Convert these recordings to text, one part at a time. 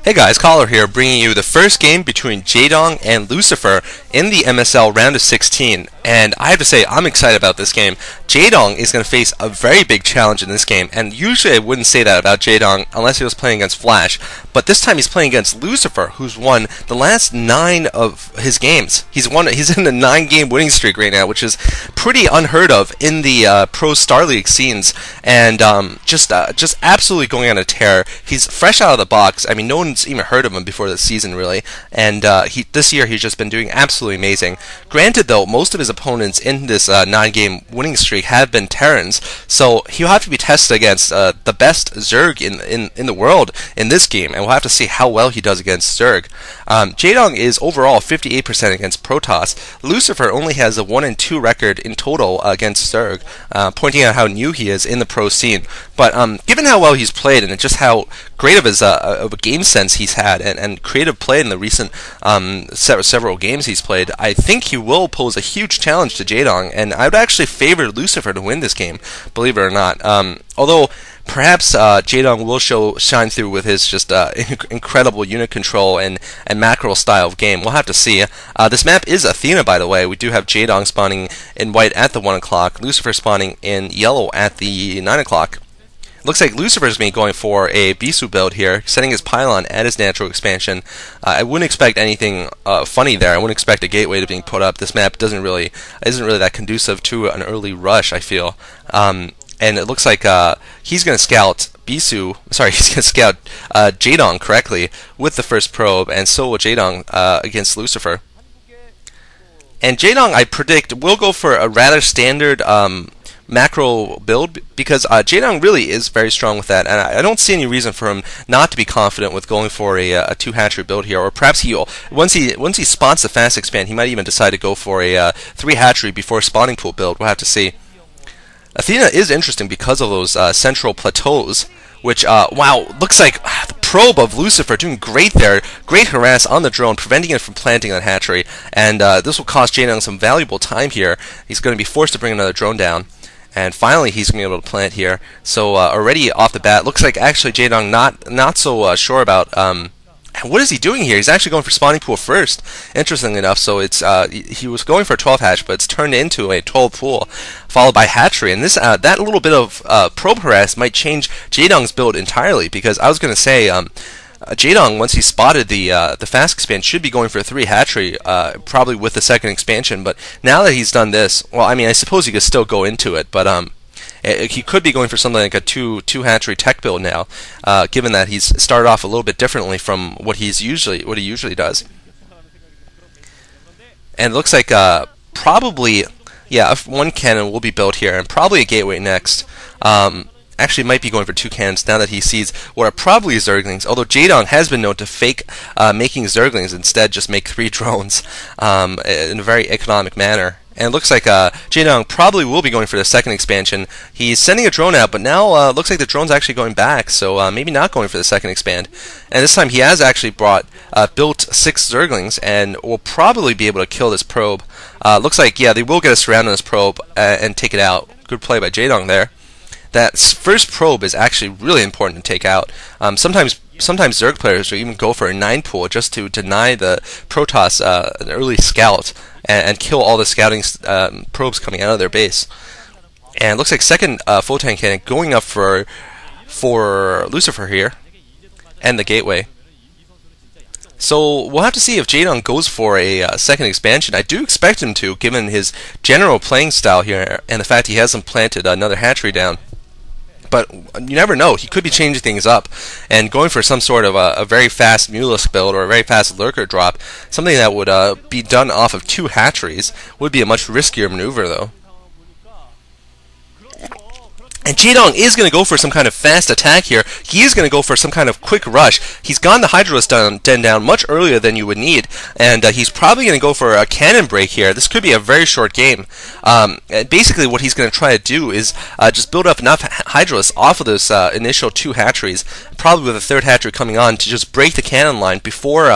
Hey guys, Caller here, bringing you the first game between Jaedong and Lucifer in the MSL round of 16. And I have to say, I'm excited about this game. Jaedong is going to face a very big challenge in this game, and usually I wouldn't say that about Jaedong unless he was playing against Flash. But this time he's playing against Lucifer, who's won the last 9 of his games. He's in a 9-game winning streak right now, which is pretty unheard of in the Pro Star League scenes, and just absolutely going on a tear. He's fresh out of the box. I mean, no one's even heard of him before this season, really, and this year he's just been doing absolutely amazing. Granted, though, most of his opponents in this 9-game winning streak have been Terrans, so he'll have to be tested against the best Zerg in the world in this game, and we'll have to see how well he does against Zerg. Jaedong is overall 58% against Protoss. Lucifer only has a 1-2 record in total against Zerg, pointing out how new he is in the pro scene. But given how well he's played and just how great of a game sense he's had and creative play in the recent several games he's played, I think he will pose a huge challenge to Jaedong, and I would actually favor Lucifer to win this game, believe it or not. Although perhaps Jaedong will shine through with his just incredible unit control and macro style of game. We'll have to see. This map is Athena, by the way. We do have Jaedong spawning in white at the 1 o'clock, Lucifer spawning in yellow at the 9 o'clock. Looks like Lucifer's going to be going for a Bisu build here, setting his pylon at his natural expansion. I wouldn't expect anything funny there. I wouldn't expect a gateway to being put up. This map isn't really that conducive to an early rush, I feel. And it looks like he's going to scout Bisu. Sorry, he's going to scout Jdong correctly with the first probe, and so will Jdong against Lucifer. And Jdong, I predict, will go for a rather standard macro build, because Jaedong really is very strong with that, and I don't see any reason for him not to be confident with going for a 2 hatchery build here. Or perhaps once he spots the fast expand, he might even decide to go for a 3 hatchery before spawning pool build. We'll have to see. Athena is interesting because of those central plateaus, which wow, looks like the probe of Lucifer doing great there. Great harass on the drone, preventing it from planting that hatchery, and this will cost Jaedong some valuable time here. He's going to be forced to bring another drone down. And finally, he's going to be able to plant here. So already off the bat, looks like actually Jaedong not so sure about what is he doing here. He's actually going for spawning pool first, interestingly enough. So it's he was going for a 12 hatch, but it's turned into a 12 pool, followed by hatchery. And this that little bit of probe harass might change Jaedong's build entirely, because I was going to say Jaedong, once he spotted the fast expand, should be going for a 3 hatchery, probably with the second expansion. But now that he's done this, well, I mean, I suppose he could still go into it, but he could be going for something like a 2 hatchery tech build now, given that he's started off a little bit differently from what he usually does. And it looks like probably, yeah, 1 cannon will be built here, and probably a gateway next. Actually might be going for 2 cannons now that he sees what are probably Zerglings, although Jaedong has been known to fake making Zerglings, instead just make 3 drones in a very economic manner. And it looks like Jaedong probably will be going for the second expansion. He's sending a drone out, but now looks like the drone's actually going back, so maybe not going for the second expand. And this time he has actually built 6 Zerglings, and will probably be able to kill this probe. Looks like, yeah, they will get a surround on this probe and take it out. Good play by Jaedong there. That first probe is actually really important to take out. Sometimes Zerg players will even go for a 9 pool just to deny the Protoss an early scout and kill all the scouting probes coming out of their base. And it looks like second photon cannon going up for Lucifer here, and the gateway. So we'll have to see if Jaedong goes for a second expansion. I do expect him to, given his general playing style here and the fact he hasn't planted another hatchery down. But you never know. He could be changing things up and going for some sort of a very fast Mulus build or a very fast lurker drop. Something that would be done off of 2 hatcheries would be a much riskier maneuver, though. And Jaedong is going to go for some kind of fast attack here. He is going to go for some kind of quick rush. He's gotten the Hydralisk den down much earlier than you would need, and he's probably going to go for a cannon break here. This could be a very short game. Basically, what he's going to try to do is just build up enough Hydralisks off of those initial 2 hatcheries, probably with a 3rd hatchery coming on, to just break the cannon line before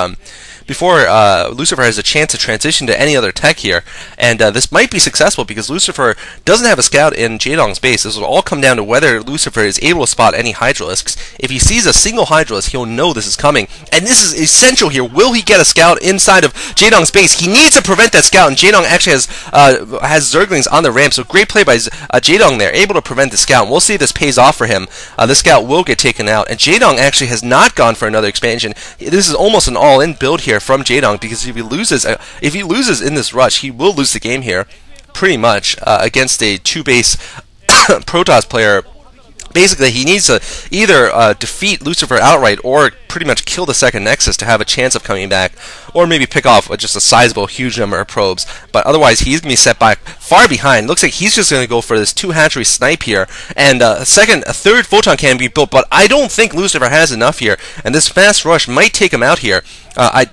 Lucifer has a chance to transition to any other tech here. And this might be successful because Lucifer doesn't have a scout in Jaedong's base. This will all come down to whether Lucifer is able to spot any Hydralisks. If he sees a single Hydralisk, he'll know this is coming. And this is essential here. Will he get a scout inside of Jaedong's base? He needs to prevent that scout, and Jaedong actually has Zerglings on the ramp, so great play by Jaedong there, able to prevent the scout. And we'll see if this pays off for him. The scout will get taken out, and Jaedong actually has not gone for another expansion. This is almost an all-in build here from Jaedong, because if he loses in this rush, he will lose the game here, pretty much, against a 2-base Protoss player. Basically, he needs to either defeat Lucifer outright or pretty much kill the second Nexus to have a chance of coming back, or maybe pick off just a sizable, huge number of probes. But otherwise, he's going to be set back far behind. Looks like he's just going to go for this 2-hatchery snipe here, and a third photon cannon be built. But I don't think Lucifer has enough here, and this fast rush might take him out here.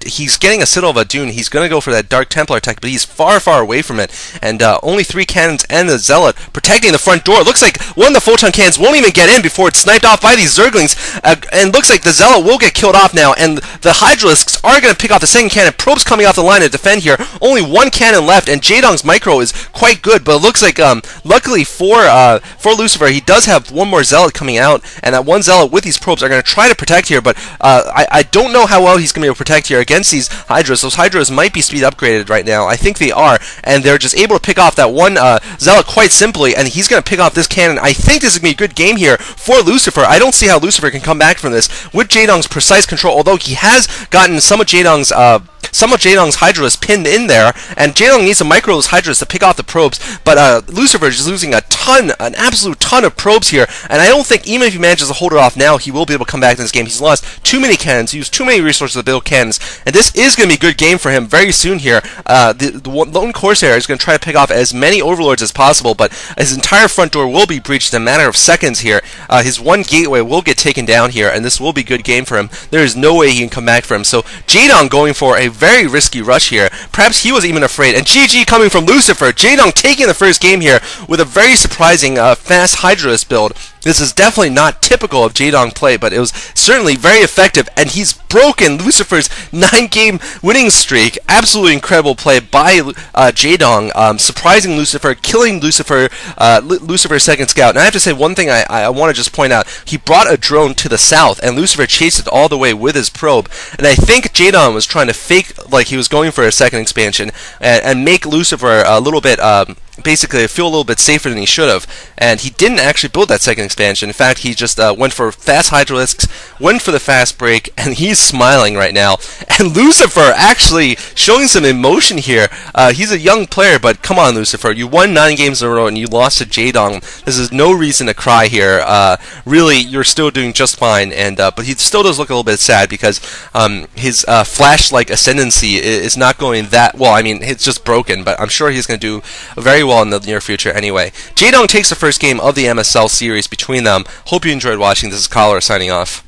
He's getting a Citadel of Adun. He's going to go for that Dark Templar attack, but he's far, far away from it. And only 3 cannons and the Zealot protecting the front door. It looks like one of the photon cannons won't even get in before it's sniped off by these Zerglings. And looks like the Zealot will get killed off now. And the Hydralisks are going to pick off the second cannon. Probes coming off the line to defend here. Only 1 cannon left, and Jaedong's micro is quite good. But it looks like, luckily for Lucifer, he does have one more Zealot coming out. And that one Zealot with these probes are going to try to protect here. But I don't know how well he's going to be able to protect here against these Hydras. Those Hydras might be speed upgraded right now. I think they are, and they're just able to pick off that one Zealot quite simply, and he's going to pick off this cannon. I think this is going to be a good game here for Lucifer. I don't see how Lucifer can come back from this with Jaedong's precise control, although he has gotten some of Jaedong's Hydras pinned in there, and Jaedong needs to micro those Hydras to pick off the probes, but Lucifer is just losing an absolute ton of probes here, and I don't think even if he manages to hold it off now, he will be able to come back in this game. He's lost too many cannons, used too many resources to build cannons, and this is going to be a good game for him very soon here. The lone Corsair is going to try to pick off as many Overlords as possible, but his entire front door will be breached in a matter of seconds here. His one gateway will get taken down here, and this will be a good game for him. There is no way he can come back from him. So Jdong going for a very risky rush here. Perhaps he was even afraid. And GG coming from Lucifer. Jdong taking the first game here with a very surprising fast Hydralisk build. This is definitely not typical of Jaedong play, but it was certainly very effective, and he's broken Lucifer's 9-game winning streak. Absolutely incredible play by Jaedong, surprising Lucifer, killing Lucifer's second scout. And I have to say one thing I want to just point out. He brought a drone to the south, and Lucifer chased it all the way with his probe. And I think Jaedong was trying to fake like he was going for a second expansion and make Lucifer a little bit... basically feel a little bit safer than he should have, and he didn't actually build that second expansion. In fact, he just went for fast Hydralisks, went for the fast break, and he's smiling right now. And Lucifer actually showing some emotion here. He's a young player, but come on, Lucifer, you won 9 games in a row and you lost to Jaedong. This is no reason to cry here. Really, you're still doing just fine, and but he still does look a little bit sad because his Flash-like ascendancy is not going that well. I mean, it's just broken, but I'm sure he's going to do very well in the near future anyway. Jaedong takes the first game of the MSL series between them. Hope you enjoyed watching. This is Cholera signing off.